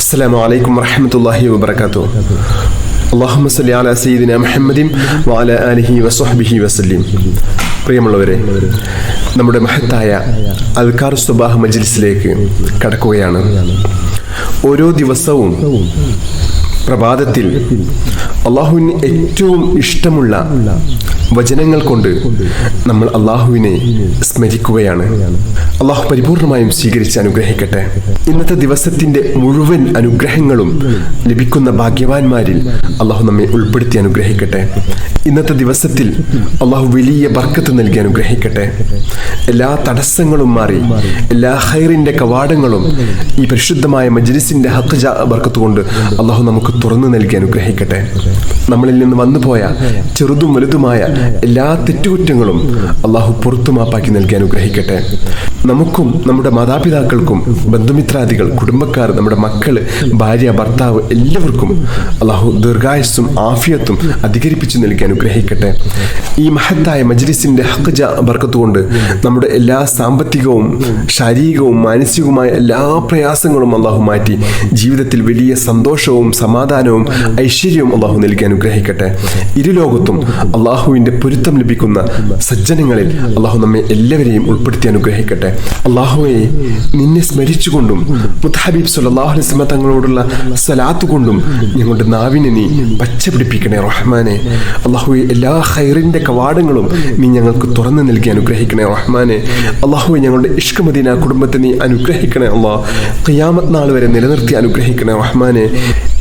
അസ്സലാമു അലൈക്കും വറഹ്മത്തുള്ളാഹി വബറകാതുഹു. അല്ലാഹുമ്മ സ്വല്ലി അലാ സയ്യിദിനാ മുഹമ്മദിൻ വഅലാ ആലിഹി വസ്വഹ്ബിഹി വസല്ലം. പ്രിയമുള്ളവരെ, നമ്മുടെ മഹത്തായ അദ്കാർ സുബാഹ് മജ്ലിസിലേക്ക് കടക്കുകയാണ്. ഓരോ ദിവസവും പ്രഭാതത്തിൽ അള്ളാഹുവിന് ഏറ്റവും ഇഷ്ടമുള്ള വചനങ്ങൾ കൊണ്ട് നമ്മൾ അള്ളാഹുവിനെ സ്മരിക്കുകയാണ്. അള്ളാഹു പരിപൂർണമായും സ്വീകരിച്ച് അനുഗ്രഹിക്കട്ടെ. ഇന്നത്തെ ദിവസത്തിന്റെ മുഴുവൻ അനുഗ്രഹങ്ങളും ലഭിക്കുന്ന ഭാഗ്യവാന്മാരിൽ അള്ളാഹു നമ്മെ ഉൾപ്പെടുത്തി അനുഗ്രഹിക്കട്ടെ. ഇന്നത്തെ ദിവസത്തിൽ അള്ളാഹു വലിയ ബർക്കത്ത് നൽകി അനുഗ്രഹിക്കട്ടെ. എല്ലാ തടസ്സങ്ങളും മാറി എല്ലാ ഖൈറിന്റെ കവാടങ്ങളും ഈ പരിശുദ്ധമായ മജ്ലിസിന്റെ ഹഖ് ബർക്കത്ത് കൊണ്ട് അള്ളാഹു നമുക്ക് തുറന്നു നൽകി അനുഗ്രഹിക്കട്ടെ. നമ്മളിൽ നിന്ന് വന്നുപോയ ചെറുതും വലുതുമായ എല്ലാ തെറ്റുകുറ്റങ്ങളും അള്ളാഹു പുറത്തു മാപ്പാക്കി നൽകി അനുഗ്രഹിക്കട്ടെ. നമുക്കും നമ്മുടെ മാതാപിതാക്കൾക്കും ബന്ധുമിത്രാദികൾ, കുടുംബക്കാർ, നമ്മുടെ മക്കള്, ഭാര്യ, ഭർത്താവ് എല്ലാവർക്കും അള്ളാഹു ദീർഘായുസ്സും ആഫിയത്തും അധികരിപ്പിച്ചു നൽകി അനുഗ്രഹിക്കട്ടെ. ഈ മഹത്തായ മജ്ലിസിന്റെ ഹഖ് ബർക്കത്ത് കൊണ്ട് നമ്മുടെ എല്ലാ സാമ്പത്തികവും ശാരീരികവും മാനസികവുമായ എല്ലാ പ്രയാസങ്ങളും അള്ളാഹു മാറ്റി ജീവിതത്തിൽ വലിയ സന്തോഷവും സമാധാനവും ഐശ്വര്യവും അള്ളാഹു നൽകി അനുഗ്രഹിക്കട്ടെ. ഇരുലോകത്തും അള്ളാഹുവിന്റെ പൊരുത്തം ലഭിക്കുന്ന സജ്ജനങ്ങളിൽ അള്ളാഹു നമ്മെ എല്ലാവരെയും ഉൾപ്പെടുത്തി അനുഗ്രഹിക്കട്ടെ. അള്ളാഹുവെ, നിന്നെ സ്മരിച്ചുകൊണ്ടും മുത്തഹബീബ് സ്വല്ലല്ലാഹു അലൈഹി വസല്ലം തങ്ങളോടുള്ള സ്വലാത്ത് കൊണ്ടും ഞങ്ങളുടെ നാവിനെ നീ പച്ചപിടിപ്പിക്കണേ റഹ്മാനെ. അള്ളാഹുവെ, എല്ലാ ഖൈറിന്റെ കവാടങ്ങളും നീ ഞങ്ങൾക്ക് തുറന്നു നൽകി അനുഗ്രഹിക്കണേ റഹ്മാനെ. അള്ളാഹുവെ, ഞങ്ങളുടെ ഇഷ്ക് മദീന കുടുംബത്തെ നീ അനുഗ്രഹിക്കണേ അള്ളാഹ്. ഖിയാമത്ത് നാൾ വരെ നിലനിർത്തി അനുഗ്രഹിക്കണേ റഹ്മാനെ.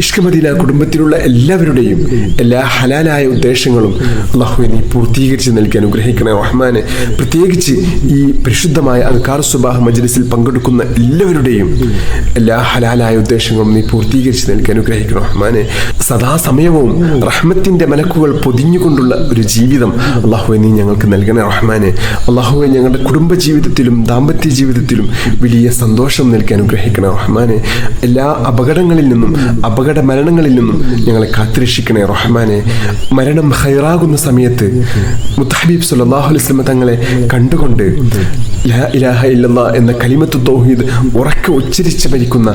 ഇഷ്ക് മദീന കുടുംബത്തിലുള്ള എല്ലാവരുടെയും എല്ലാ ഹലാലായ ഉദ്ദേശങ്ങളും അള്ളാഹുവെ നീ പൂർത്തീകരിച്ച് നൽകി അനുഗ്രഹിക്കണേ റഹ്മാനെ. പ്രത്യേകിച്ച് ഈ പരിശുദ്ധമായ അദ്കാർ സുബാഹ് മജ്ലിസിൽ പങ്കെടുക്കുന്ന എല്ലാവരുടെയും എല്ലാ ഹലാലായ ഉദ്ദേശങ്ങളും നീ പൂർത്തീകരിച്ച് നൽകി അനുഗ്രഹിക്കണം റഹ്മാനെ. സദാസമയവും റഹ്മത്തിന്റെ മലക്കുകൾ പൊതിഞ്ഞുകൊണ്ടുള്ള ഒരു ജീവിതം അള്ളാഹുവെ നീ ഞങ്ങൾക്ക് നൽകണേ റഹ്മാനെ. അള്ളാഹുവെ, ഞങ്ങളുടെ കുടുംബ ജീവിതത്തിലും ദാമ്പത്യ ജീവിതത്തിലും വലിയ സന്തോഷം നൽകി അനുഗ്രഹിക്കണേ റഹ്മാനെ. എല്ലാ അപകടങ്ങളിൽ നിന്നും അപകട മരണങ്ങളിൽ നിന്നും ഞങ്ങളെ കാത്തുരക്ഷിക്കണേ റഹ്മാനെ. മരണം ഖൈറാകുന്ന സമയത്ത് മുത്തഹബീബ് സ്വല്ലല്ലാഹു അലൈഹി വസല്ലം തങ്ങളെ കണ്ടുകൊണ്ട് ലാ ഇലാഹ ഇല്ലല്ലാഹ് എന്ന കലിമത്തു തൗഹീദ് ഉറക്കെ ഉച്ചരിച്ച് മരിക്കുന്ന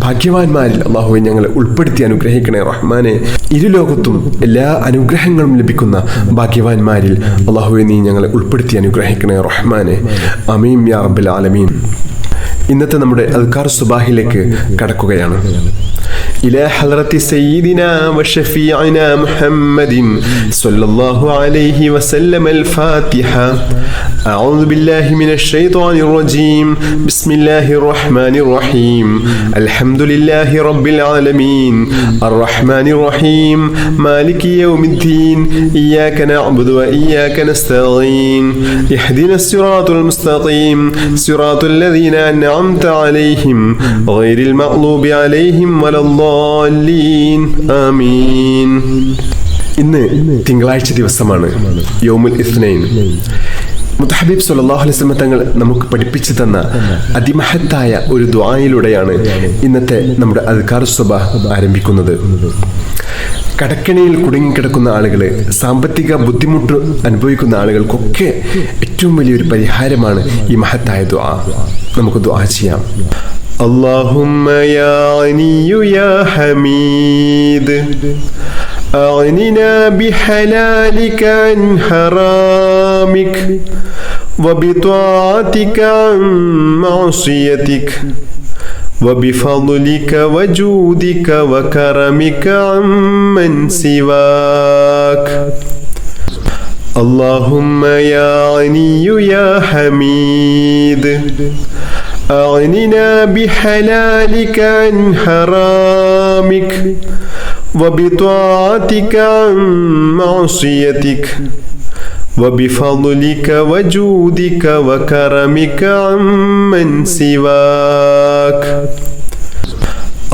ഭാഗ്യവാന്മാരിൽ അള്ളാഹുവെ ഞങ്ങളെ ഉൾപ്പെടുത്തി അനുഗ്രഹിക്കണേ റഹ്മാനെ. ഇരുലോകത്തും എല്ലാ അനുഗ്രഹങ്ങളും ലഭിക്കുന്ന ഭാഗ്യവാന്മാരിൽ അള്ളാഹുവെ നീ ഞങ്ങളെ ഉൾപ്പെടുത്തി അനുഗ്രഹിക്കണേ റഹ്മാനെ. ആമീൻ യാ റബ്ബൽ ആലമീൻ. ഇന്നത്തെ നമ്മുടെ അദ്കാർ സുബാഹിലേക്ക് കടക്കുകയാണ്. إلى حضرة سيدنا وشفيعنا محمد صلى الله عليه وسلم الفاتحة. أعوذ بالله من الشيطان الرجيم. بسم الله الرحمن الرحيم. الحمد لله رب العالمين الرحمن الرحيم مالك يوم الدين إياك نعبد وإياك نستعين اهدنا الصراط المستقيم صراط الذين أنعمت عليهم غير المغضوب عليهم ولا الضالين آمين. ഇന്ന് തിങ്കളാഴ്ച ദിവസമാണ്, യൗമുൽ ഇസ്നൈൻ. മുത്തഹബീബ് സ്വല്ലല്ലാഹു അലൈഹി വസല്ലം തങ്ങൾ നമുക്ക് പഠിപ്പിച്ചു തന്ന അതിമഹത്തായ ഒരു ദുആയിലൂടെയാണ് ഇന്നത്തെ നമ്മുടെ അദ്കാർ സുബാഹ് ആരംഭിക്കുന്നത്. കടക്കണിയിൽ കുടുങ്ങിക്കിടക്കുന്ന ആളുകൾ, സാമ്പത്തിക ബുദ്ധിമുട്ട് അനുഭവിക്കുന്ന ആളുകൾക്കൊക്കെ ഏറ്റവും വലിയൊരു പരിഹാരമാണ് ഈ മഹത്തായ ദുആ. നമുക്ക് ദുആ ചെയ്യാം. اللهم يا غني يا حميد أغننا بحلالك عن حرامك وبطاعتك عن معصيتك وبفضلك وجودك وكرمك عمن سواك. اللهم يا غني يا حميد أغننا بحلالك عن حرامك وبطاعتك عن معصيتك وبفضلك وجودك وكرمك عمن سواك.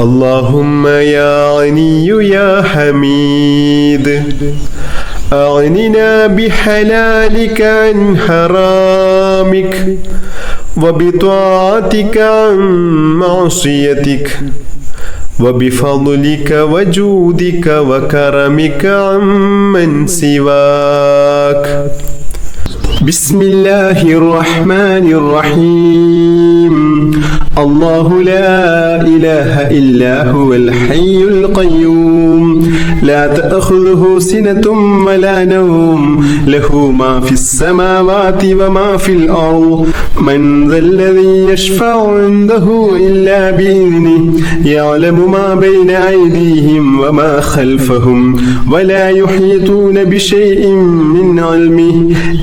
اللهم يا غني يا حميد أغننا بحلالك عن حرامك وبطاعتك عن معصيتك وبفضلك وجودك وكرمك عمن سواك. بسم الله الرحمن الرحيم. الله لا إله إلا هو الحي القيوم لا تأخذه سنة ولا نوم له ما في السماوات وما في الأرض من ذا الذي يشفع عنده إلا بإذنه يعلم ما بين أيديهم وما خلفهم ولا يحيطون بشيء من علمه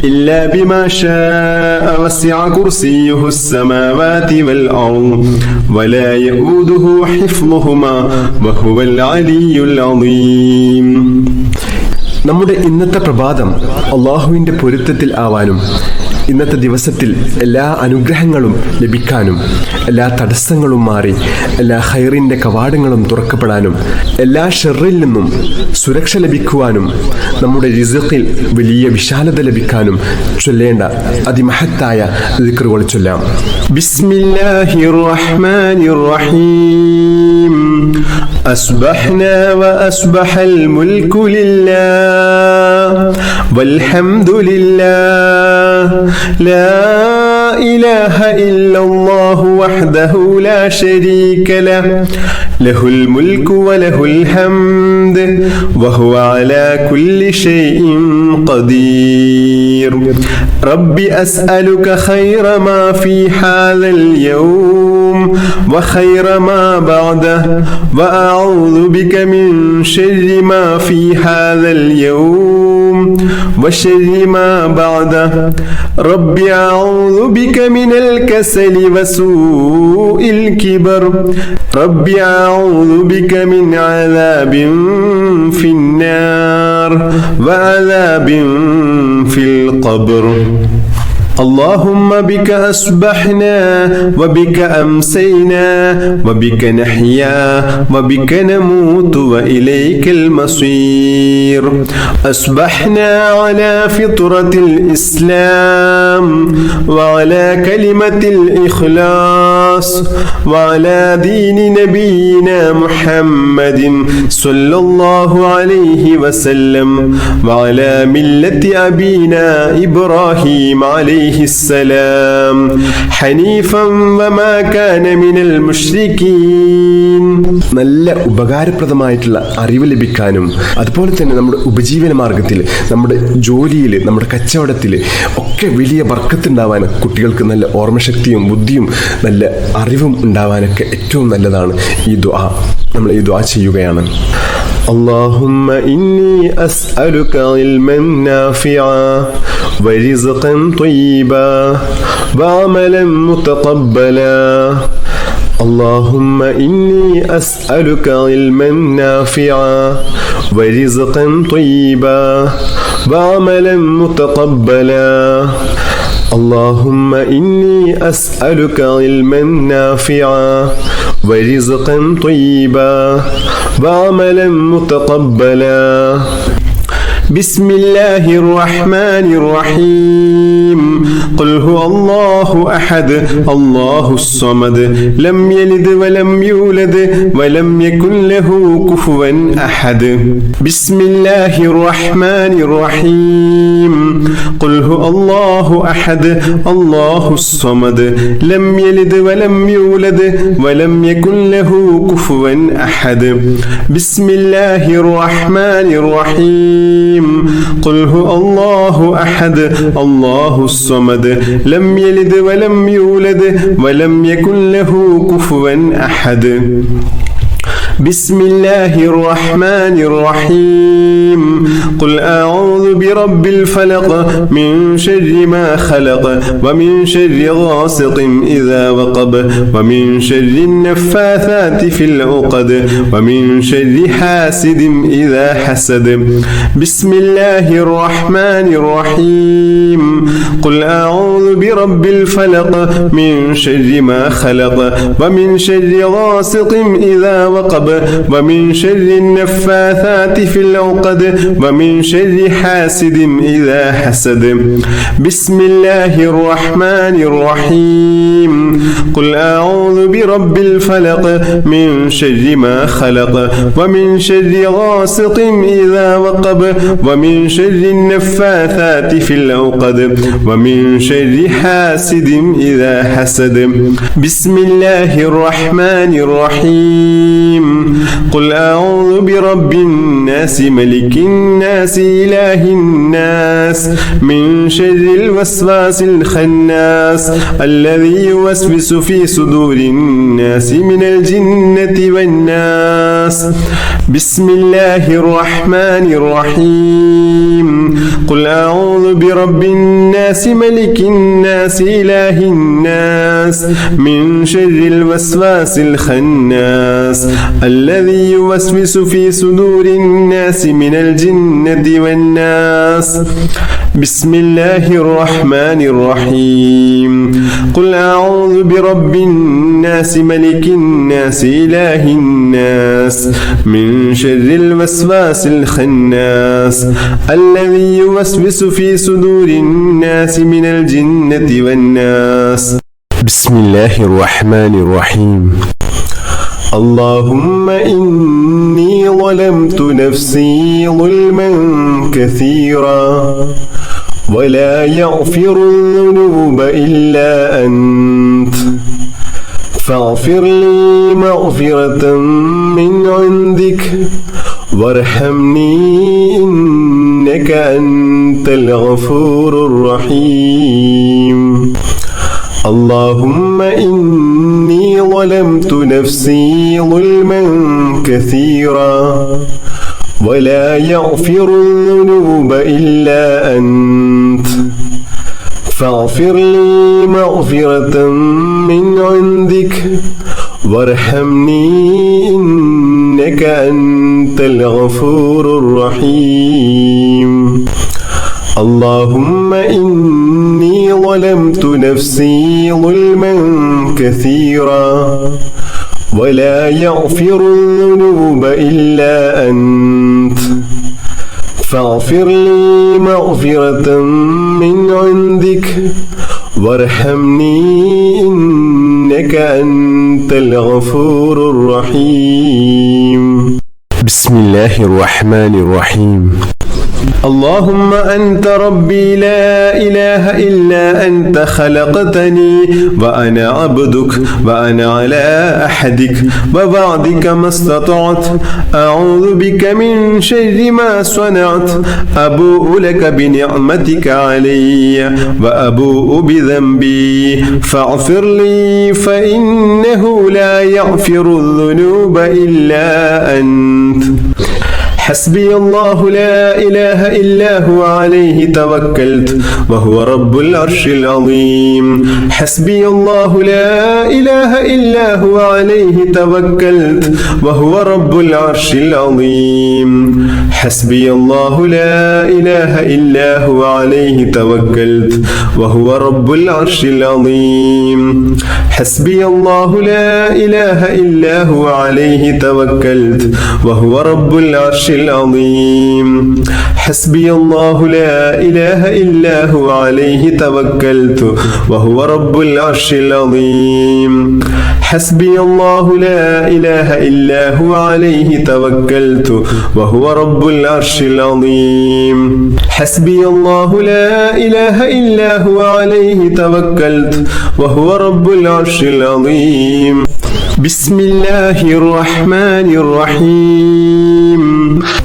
إلا بما شاء وسع كرسيه السماوات والأرض ولا يؤوده حفظهما وهو العلي العظيم. നമ്മുടെ ഇന്നത്തെ പ്രഭാതം അല്ലാഹുവിൻ്റെ പൊരുത്തത്തിൽ ആവാനും ഇന്നത്തെ ദിവസത്തിൽ എല്ലാ അനുഗ്രഹങ്ങളും ലഭിക്കാനും എല്ലാ തടസ്സങ്ങളും മാറി എല്ലാ ഖൈറിൻ്റെ കവാടങ്ങളും തുറക്കപ്പെടാനും എല്ലാ ഷർറിൽ നിന്നും സുരക്ഷ ലഭിക്കുവാനും നമ്മുടെ റിസ്ഖിൽ വലിയ വിശാലത ലഭിക്കാനും ചൊല്ലേണ്ട അതിമഹത്തായ ദിക്റുകൾ ചൊല്ലാം. ബിസ്മില്ലാഹിർ റഹ്മാനിർ റഹീം. അസ്ബഹ്നാ വഅസ്ബഹൽ മുൽക്കു ലില്ലാഹ് വൽഹംദുലില്ലാഹ് لا إله إلا الله وحده لا شريك له له الملك وله الحمد وهو على كل شيء قدير. رب أسألك خير ما في هذا اليوم وخير ما بعده وأعوذ بك من شر ما في هذا اليوم وشر ما بعده. رب أعوذ بك من الكسل وسوء الكبر. رب أعوذ بك من عذاب في النار وعذاب في القبر. اللهم بك أصبحنا وبك أمسينا وبك نحيا وبك نموت وإليك المصير. أصبحنا على فطرة الإسلام وعلى كلمة الإخلاص وعلى دين نبينا محمد صلى الله عليه وسلم وعلى ملة أبينا إبراهيم عليه السلام حنيفا وما كان من المشركين. നല്ല ഉപകാരപ്രദമായിട്ടുള്ള അറിവ് ലഭിക്കാനും അതുപോലെ തന്നെ നമ്മുടെ ഉപജീവന മാർഗത്തിൽ നമ്മുടെ ജോലിയിൽ നമ്മുടെ കച്ചവടത്തിൽ ഒക്കെ വലിയ ബർക്കത്തുണ്ടാവാൻ കുട്ടികൾക്ക് നല്ല ഓർമ്മശക്തിയും ബുദ്ധിയും നല്ല അറിവും ഉണ്ടാവാനൊക്കെ ഏറ്റവും നല്ലതാണ് ഈ ദുആ. നമ്മൾ ഈ ദുആ ചെയ്യുകയാണ്. اللهم إني أسألك علما نافعا ورزقا طيبا وعملا متقبلا. اللهم إني أسألك علما نافعا ورزقا طيبا وعملا متقبلا. اللهم إني أسألك علما نافعا ورزقا طيبا وعملا متقبلا. بسم الله الرحمن الرحيم. قل هو الله أحد الله الصمد لم يلد ولم يولد ولم يكن له كفوا أحد. بسم الله الرحمن الرحيم. قل هو الله أحد الله الصمد لم يلد ولم يولد ولم يكن له كفوا أحد. بسم الله الرحمن الرحيم. قل هو الله أحد الله الصمد لم يلد ولم يولد ولم يكن له كفوا أحد. بسم الله الرحمن الرحيم. قل أعوذ برب الفلق من شر ما خلق ومن شر غاسق إذا وقب ومن شر النفاثات في العقد ومن شر حاسد إذا حسد. بسم الله الرحمن الرحيم. قل أعوذ برب الفلق من شر ما خلق ومن شر غاسق إذا وقب وقب ومن شر النفاثات في العقد ومن شر حاسد إذا حسد بسم الله الرحمن الرحيم قل أعوذ برب الفلق من شر ما خلق ومن شر غاسق إذا وقب ومن شر النفاثات في العقد ومن شر حاسد إذا حسد بسم الله الرحمن الرحيم قل أعوذ برب الناس ملك الناس إله الناس من شر الوسواس الخناس الذي يوسوس في صدور الناس من الجنة والناس بسم الله الرحمن الرحيم قل أعوذ برب الناس ملك الناس إله الناس من شر الوسواس الخناس الذي يوسوس في صدور الناس من الجنة والناس بسم الله الرحمن الرحيم قل أعوذ برب الناس ملك الناس إله الناس من شر الوسواس الخناس الذي يوسوس في صدور الناس من الجنة والناس بسم الله الرحمن الرحيم اللهم إني ظلمت نفسي ظلما كثيرا ولا يغفر الذنوب إلا أنت فاغفر لي مغفرة من عندك وارحمني إنك أنت الغفور الرحيم اللهم إني ظلمت نفسي ظلما كثيرا ولا يغفر الذنوب إلا أنت فاغفر لي مغفرة من عندك وارحمني إنك أنت الغفور الرحيم اللهم إني ظلمت نفسي ظلما كثيرا ولا يغفر الذنوب إلا أنت فاغفر لي مغفرة من عندك وارحمني إنك أنت الغفور الرحيم بسم الله الرحمن الرحيم اللهم أنت ربي لا إله إلا أنت خلقتني وأنا عبدك وأنا على أحدك ووعدك ما استطعت أعوذ بك من شر ما صنعت أبوء لك بنعمتك علي وأبوء بذنبي فاغفر لي فإنه لا يغفر الذنوب إلا أنت حسبي الله لا إله إلا هو عليه توكلت وهو رب العرش العظيم حسبي الله لا إله إلا هو عليه توكلت وهو رب العرش العظيم حسبي الله لا إله إلا هو عليه توكلت وهو رب العرش العظيم حسبي الله لا إله إلا هو عليه توكلت وهو رب العرش العظيم حسبي الله لا إله إلا هو عليه توكلت وهو رب العرش العظيم حسبي الله لا إله إلا هو عليه توكلت وهو رب العرش العظيم حسبي الله لا إله إلا هو عليه توكلت وهو رب العرش العظيم بسم الله الرحمن الرحيم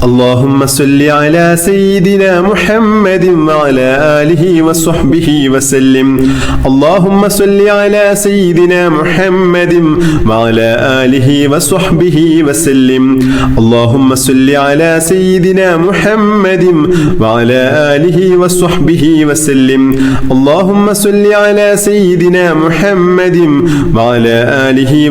اللهم صل على سيدنا محمد وعلى آله وصحبه وسلم اللهم صل على سيدنا محمد وعلى آله وصحبه وسلم اللهم صل على سيدنا محمد وعلى آله وصحبه وسلم اللهم صل على سيدنا محمد وعلى آله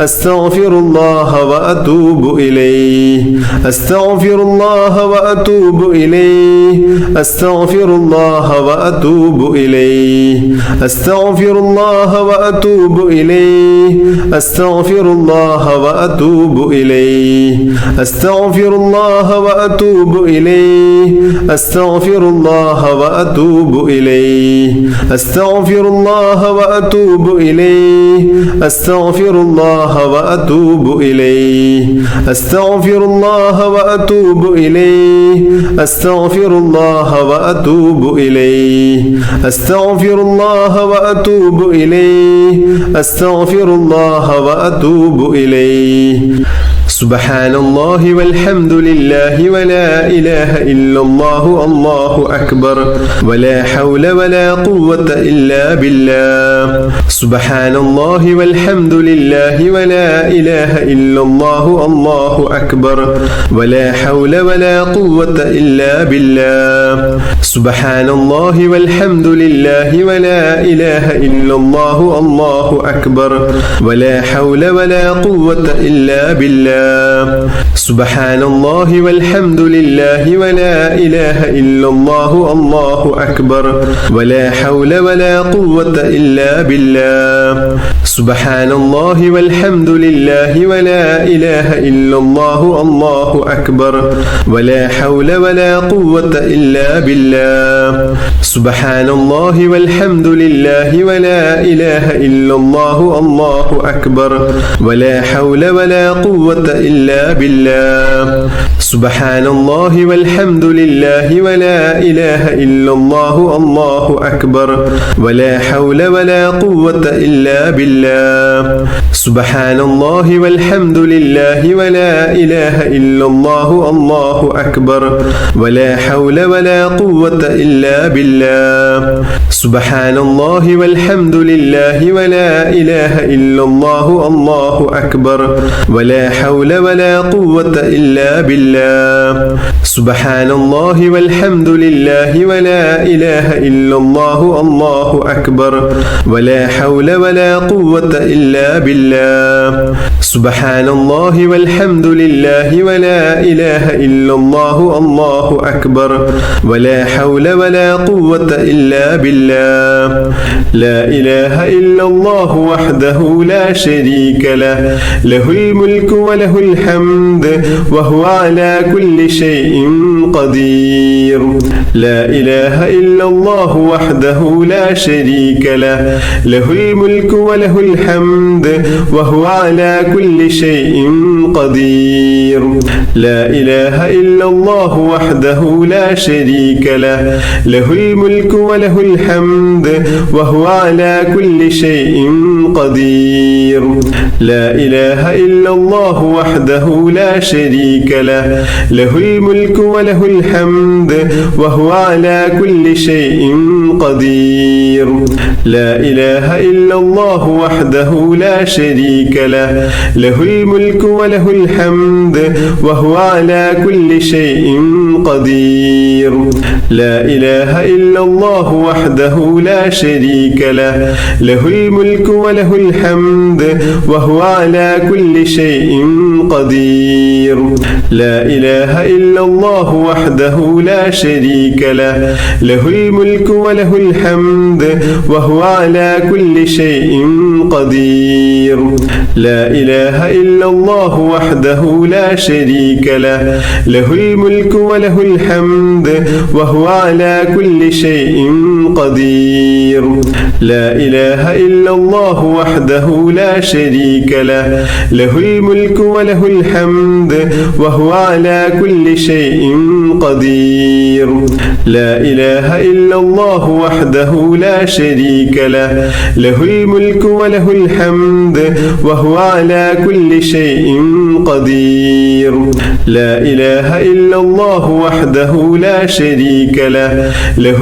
أستغفر الله وأتوب إليه أستغفر الله وأتوب إليه أستغفر الله وأتوب إليه أستغفر الله وأتوب إليه أستغفر الله وأتوب إليه أستغفر الله وأتوب إليه أستغفر الله وأتوب إليه أستغفر الله وأتوب إليه أستغفر الله وأتوب إليه أستغفر الله وأتوب إليه أستغفر الله وأتوب إليه أستغفر الله وأتوب إليه أستغفر الله وأتوب إليه سبحان الله والحمد لله ولا إله إلا الله الله أكبر ولا حول ولا قوة إلا بالله سبحان الله والحمد لله ولا إله إلا الله الله أكبر ولا حول ولا قوة إلا بالله سبحان الله والحمد لله ولا إله إلا الله الله أكبر ولا حول ولا قوة إلا بالله سبحان الله والحمد لله ولا إله إلا الله الله أكبر ولا حول ولا قوة إلا بالله سبحان الله والحمد لله ولا إله إلا الله الله أكبر ولا حول ولا قوة إلا بالله سبحان الله والحمد لله ولا إله إلا الله الله أكبر ولا حول ولا قوة إلا بالله سبحان الله والحمد لله ولا إله إلا الله الله أكبر ولا حول ولا قوة إلا بالله سبحان الله والحمد لله ولا إله إلا الله الله أكبر ولا حول ولا قوة إلا بالله سبحان الله والحمد لله ولا إله إلا الله الله أكبر ولا حول ولا قوة إلا بالله سبحان الله والحمد لله ولا إله إلا الله الله أكبر ولا حول ولا قوة إلا بالله سبحان الله والحمد لله ولا إله إلا الله الله أكبر ولا حول ولا قوة إلا بالله لا إله إلا الله وحده لا شريك له له الملك وله الحمد وهو على كل شيء قدير لا إله إلا الله وحده لا شريك له له الملك وله الحمد وهو على كل شيء قدير لا إله إلا الله وحده لا شريك له له الملك وله الحمد وهو على كل شيء قدير لا إله إلا الله وحده لا شريك له له الملك وله الحمد وهو على كل شيء قدير لا إله إلا الله وحده لا شريك له له الملك وله الحمد وهو على كل شيء قدير لا إله إلا الله وحده لا شريك له له الملك وله الحمد وهو على كل شيء قدير لا إله إلا الله وحده لا شريك له له الملك وله الحمد وهو على كل شيء قدير لا إله إلا الله وحده لا شريك له له الملك وله الحمد وهو على كل شيء قدير لا إله إلا الله وحده لا شريك له له الملك وله الحمد وهو على كل شيء قدير لا إله إلا الله وحده لا شريك له له الملك وله الحمد وهو على كل شيء قدير لا إله إلا الله وحده لا شريك له له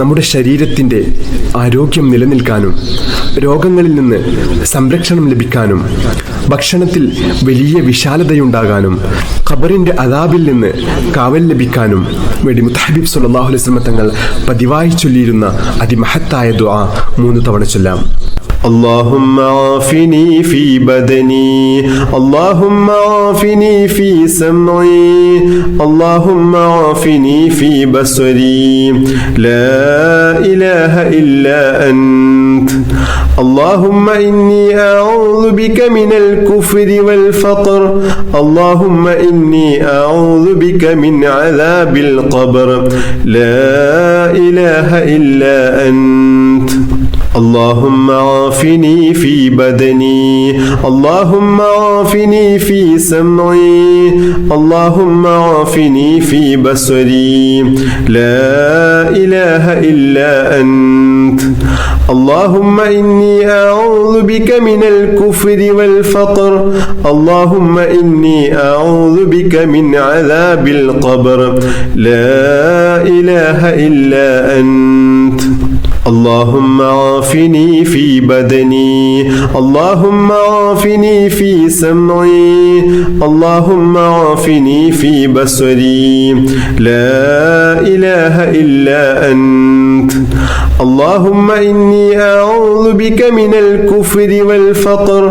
നമ്മുടെ ശരീരത്തിൻ്റെ ആരോഗ്യം നിലനിൽക്കാനും രോഗങ്ങളിൽ നിന്ന് സംരക്ഷണം ലഭിക്കാനും ഭക്ഷണത്തിൽ വലിയ വിശാലതയുണ്ടാകാനും ഖബറിൻ്റെ അദാബിൽ നിന്ന് കാവൽ ലഭിക്കാനും വേണ്ടി മുത്തഹബീബ് സല്ലല്ലാഹു അലൈഹി വസല്ലം തങ്ങൾ പതിവായി ചൊല്ലിയിരുന്ന അതിമഹത്തായ ദുആ 3 തവണ ചൊല്ലാം. اللهم عافني في بدني اللهم عافني في سمعي اللهم عافني في بصري لا إله إلا أنت اللهم إني أعوذ بك من الكفر والفقر اللهم إني أعوذ بك من عذاب القبر لا إله إلا أنت اللهم عافني في بدني اللهم عافني في سمعي اللهم عافني في بصري لا إله إلا أنت اللهم إني أعوذ بك من الكفر والفقر اللهم إني أعوذ بك من عذاب القبر لا إله إلا أنت اللهم عافني في بدني اللهم عافني في سمعي اللهم عافني في بصري لا إله إلا أنت اللهم إني أعوذ بك من الكفر والفقر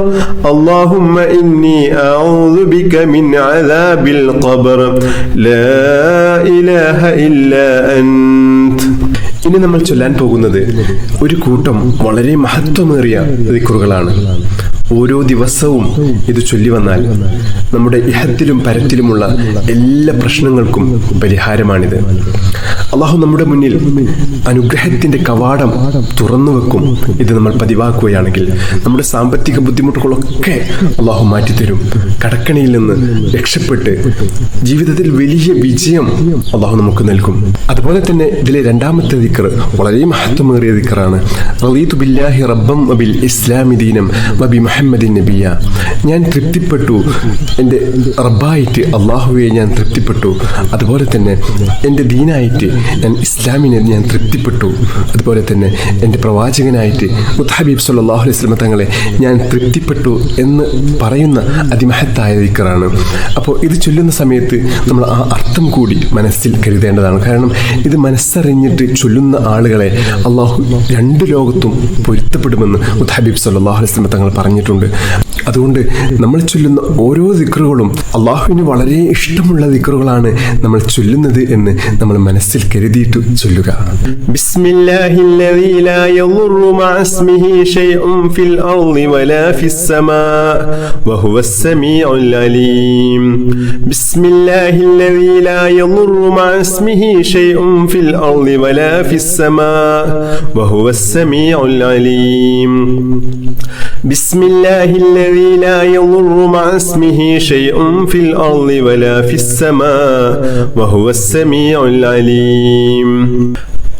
اللهم إني أعوذ بك من عذاب القبر لا إله إلا أنت. ഇനി നമ്മൾ ചൊല്ലാൻ പോകുന്നത് ഒരു കൂട്ടം വളരെ മഹത്വമേറിയ ദിക്റുകളാണ്. ഓരോ ദിവസവും ഇത് ചൊല്ലി വന്നാൽ നമ്മുടെ ഇഹത്തിലും പരത്തിലുമുള്ള എല്ലാ പ്രശ്നങ്ങൾക്കും പരിഹാരമാണിത്. അള്ളാഹു നമ്മുടെ മുന്നിൽ അനുഗ്രഹത്തിന്റെ കവാടം തുറന്നു വെക്കും. ഇത് നമ്മൾ പതിവാക്കുകയാണെങ്കിൽ നമ്മുടെ സാമ്പത്തിക ബുദ്ധിമുട്ടുകളൊക്കെ അള്ളാഹു മാറ്റിത്തരും. കടക്കണിയിൽ നിന്ന് രക്ഷപ്പെട്ട് ജീവിതത്തിൽ വലിയ വിജയം അള്ളാഹു നമുക്ക് നൽകും. അതുപോലെ തന്നെ ഇതിലെ രണ്ടാമത്തെ ദിക്ർ വളരെ മഹത്വമേറിയ ദിക്റാണ്. റളീതു ബില്ലാഹി റബ്ബൻ വബിൽ ഇസ്ലാമി ദീനം വബി മുഹമ്മദിൻ നബിയ. ഞാൻ തൃപ്തിപ്പെട്ടു, എൻ്റെ റബ്ബായിട്ട് അള്ളാഹുവെ ഞാൻ തൃപ്തിപ്പെട്ടു. അതുപോലെ തന്നെ എൻ്റെ ദീനായിട്ട് ഞാൻ ഇസ്ലാമിനെ ഞാൻ തൃപ്തിപ്പെട്ടു. അതുപോലെ തന്നെ എൻ്റെ പ്രവാചകനായിട്ട് മുത്തഹബീബ് സല്ലല്ലാഹു അലൈഹി വസല്ലം തങ്ങളെ ഞാൻ തൃപ്തിപ്പെട്ടു എന്ന് പറയുന്ന അതിമഹത്തായ ദിക്റാണ്. അപ്പോൾ ഇത് ചൊല്ലുന്ന സമയത്ത് നമ്മൾ ആ അർത്ഥം കൂടി മനസ്സിൽ കരുതേണ്ടതാണ്. കാരണം ഇത് മനസ്സറിഞ്ഞിട്ട് ചൊല്ലുന്ന ആളുകളെ അള്ളാഹു 2 ലോകത്തും പൊരുത്തപ്പെടുമെന്ന് മുത്തഹബീബ് സല്ലല്ലാഹു അലൈഹി വസല്ലം തങ്ങൾ പറഞ്ഞിട്ടുണ്ട്. അതുകൊണ്ട് നമ്മൾ ചൊല്ലുന്ന ഓരോ ദിക്റുകളും അള്ളാഹുവിന് വളരെ ഇഷ്ടമുള്ള ദിക്റുകളാണ് നമ്മൾ ചൊല്ലുന്നത് എന്ന് നമ്മൾ മനസ്സിൽ കരുതിയിട്ട് ചൊല്ലുക. ബിസ്മില്ലാഹില്ലദീ ലാ യദുറു മഅ ഇസ്മിഹി ശൈഉൻ ഫിൽ അർളി വലാ ഫിസ് സമാഇ വഹുവസ് സമീഉൽ അലീം. ബിസ്മില്ലാഹില്ലദീ ലാ യദുറു മഅ ഇസ്മിഹി ശൈഉൻ ഫിൽ അർളി വലാ ഫിസ് സമാഇ വഹുവസ് സമീഉൽ അലീം. ബിസ്മില്ലാഹില്ലദീ ലാ യദുറു മഅ ഇസ്മിഹി ശൈഉൻ ഫിൽ അർളി വലാ ഫിസ് സമാഇ വഹുവസ് സമീഉൽ അലീം.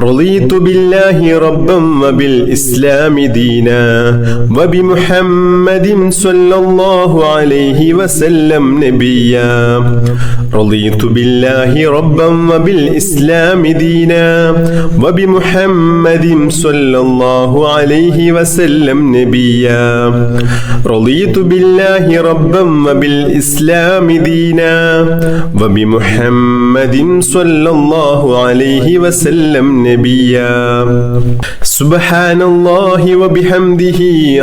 رضيت بالله ربا وبالإسلام دينا وبمحمد صلى الله عليه وسلم نبيا. رضيت بالله ربا وبالإسلام دينا وبمحمد صلى الله عليه وسلم نبيا. رضيت بالله ربا وبالإسلام دينا وبمحمد صلى الله عليه وسلم نبيا. سبحان الله وبحمده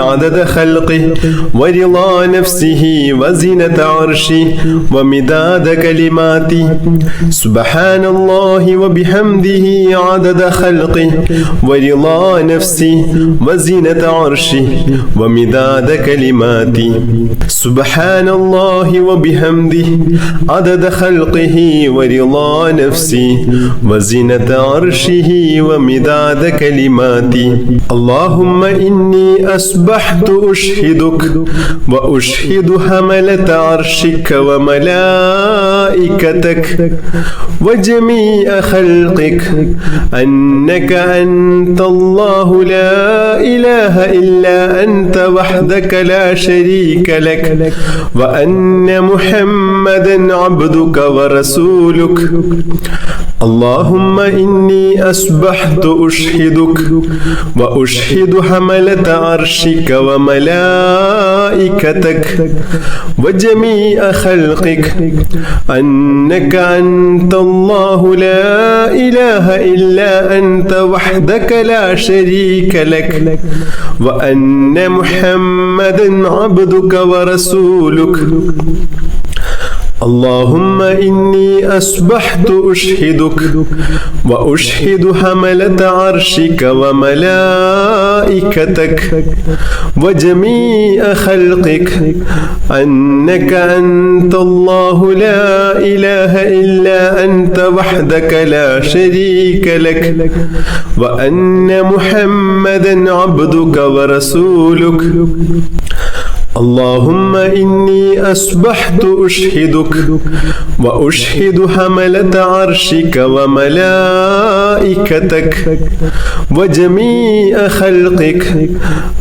عدد خلقه ورضا نفسه وزنة عرشه ومداد كلماته. سبحان الله وبحمده عدد خلقه ورضا نفسه وزنة عرشه ومداد كلماته. سبحان الله وبحمده عدد خلقه ورضا نفسه وزنة عرشه ومداد كلماتي. اللهم إني أصبحت أشهدك وأشهد حملة عرشك وملائكتك وجميع خلقك أنك أنت الله لا إله إلا أنت وحدك لا شريك لك وأن محمدا عبدك ورسولك. اللهم إني أصبحت أشهدك وأشهد حملة عرشك وملائكتك وجميع خلقك أنك أنت الله لا إله إلا أنت وحدك لا شريك لك وأن محمدا عبدك ورسولك. اللهم إني أصبحت أشهدك وأشهد حملة عرشك وملائكتك وجميع خلقك أنك أنت الله لا إله إلا أنت وحدك لا شريك لك وأن محمدا عبدك ورسولك. اللهم إني أصبحت أشهدك وأشهد حملة عرشك وملائكتك وجميع خلقك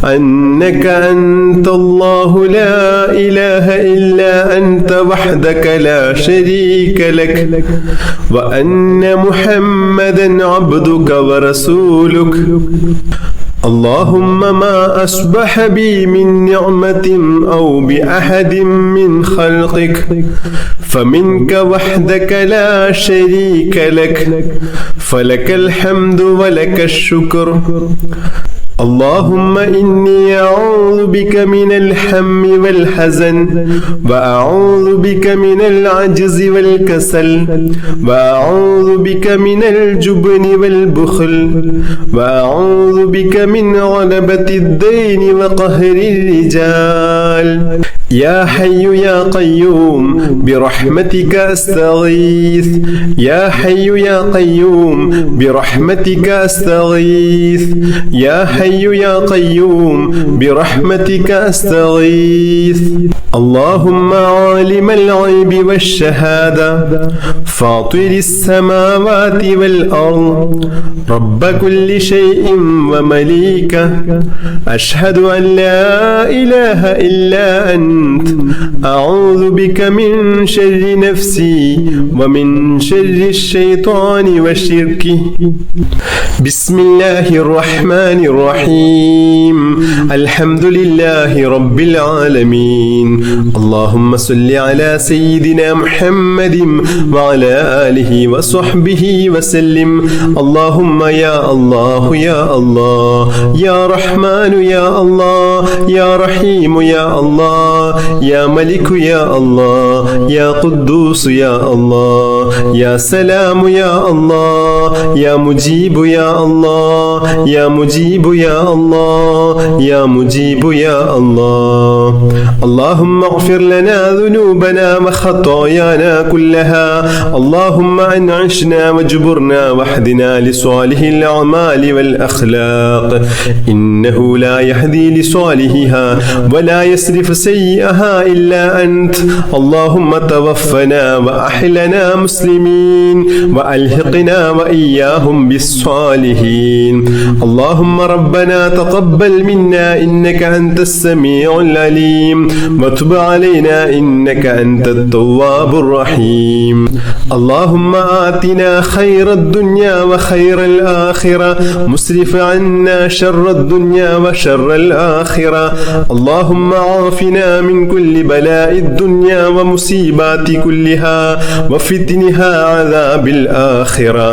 أنك أنت الله لا إله إلا أنت وحدك لا شريك لك وأن محمدا عبدك ورسولك. اللهم ما أصبح بي من نعمة أو بأحد من خلقك فمنك وحدك لا شريك لك فلك الحمد ولك الشكر. اللهم إني أعوذ بك من الهم والحزن وأعوذ بك من العجز والكسل وأعوذ بك من الجبن والبخل وأعوذ بك من غلبة الدين وقهر الرجال. يا حي يا قيوم برحمتك أستغيث. يا حي يا قيوم برحمتك أستغيث. يا حي يا قيوم برحمتك أستغيث. اللهم عالم الغيب والشهادة فاطر السماوات والأرض رب كل شيء ومليكه أشهد أن لا إله إلا أنت أعوذ بك من شر نفسي ومن شر الشيطان وشركه. بسم الله الرحمن الرحيم الحمد لله رب العالمين. اللهم صل على سيدنا محمد وعلى آله وصحبه وسلم. اللهم يا الله يا الله يا رحمن يا الله يا رحيم يا الله يا ملك يا الله يا قدوس يا الله يا سلام يا الله يا مجيب يا الله يا مجيب يا الله يا مجيب يا الله. اللهم اغفر لنا ذنوبنا وخطايانا كلها. اللهم أنعشنا واجبرنا واهدنا لصالح الأعمال والأخلاق إنه لا يهدي لصالحها ولا يصرف سيئها إلا أنت. اللهم توفنا وأحلنا مسلمين وألحقنا وإياهم بالصالحين. اللهم ربنا تقبل منا إنك أنت السميع العليم وتب علينا إنك أنت التواب الرحيم. اللهم آتنا خير الدنيا وخير الآخرة مسرف عنا شر الدنيا وشر الآخرة. اللهم عافنا من كل بلاء الدنيا ومصيبات كلها وفتنها عذاب الآخرة.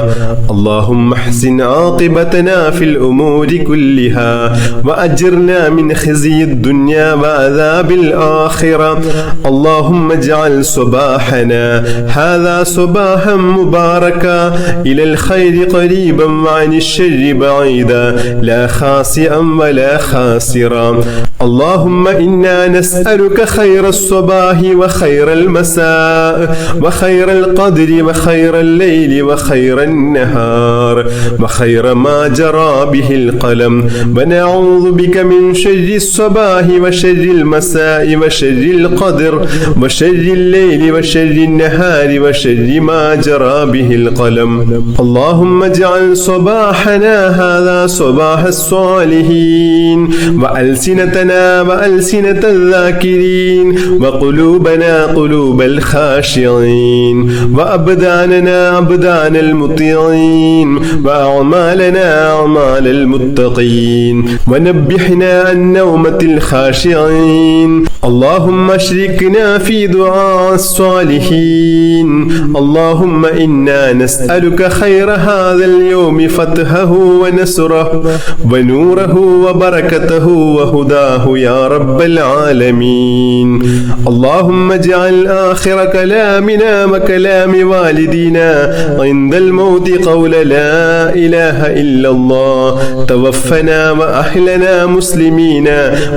اللهم احسن عاقبتنا في الأمور كلها وأجرنا من خزي الدنيا وعذاب الآخرة. اللهم اجعل صباحنا هذا صباحا مباركا إلى الخير قريبا وعن الشر بعيدا لا خاسئا ولا خاسرا. اللهم إنا نسألك خير الصباح وخير المساء وخير القدر وخير الليل وخير النهار وخير ما جرى به القلم ونعوذ بك من شر الصباح وشر المساء وشر وشر القدر وشر الليل وشر النهار وشر ما جرى به القلم. اللهم اجعل صباحنا هذا صباح الصالحين، وألسنتنا وألسنة الذاكرين، وقلوبنا قلوب الخاشعين، وأبداننا أبدان المطيعين، وأعمالنا أعمال المتقين، ونبحنا عن نومة الخاشعين. اللهم اشركنا في دعاء الصالحين. اللهم إنا نسألك خير هذا اليوم، فتحه ونصره ونوره وبركته وهداه يا رب العالمين. اللهم اجعل آخر كلامنا وكلام والدينا عند الموت قول لا إله إلا الله. توفنا وأهلنا مسلمين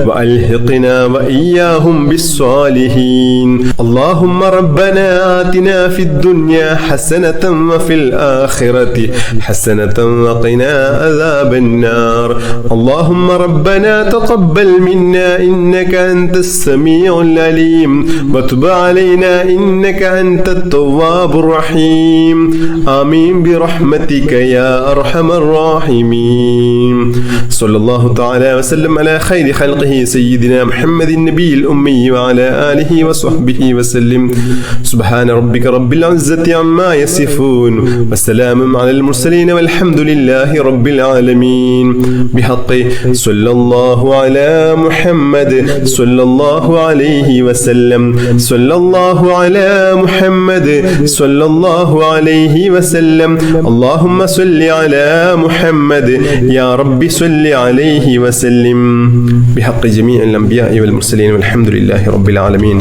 وألحقنا وإياهم بالصالحين. اللهم ربنا آتنا في الدنيا حسنة وفي الآخرة حسنة وقنا عذاب النار. اللهم ربنا تقبل منا إنك أنت السميع العليم، وتب علينا إنك أنت التواب الرحيم. آمين برحمتك يا أرحم الراحمين. صلى الله تعالى وسلم على خير خلقه سيدنا محمد النبي الأمي وعلى آله وصحبه وسلم. سبحان ربك رب العزة عما يصفون، وسلام على المرسلين، والحمد لله رب العالمين. بحق صلى الله على محمد صلى الله عليه وسلم. صلى الله على محمد صلى الله عليه وسلم. اللهم صل على محمد يا رب صل عليه وسلم. بحق جميع الأنبياء والمرسلين، والحمد لله رب العالمين.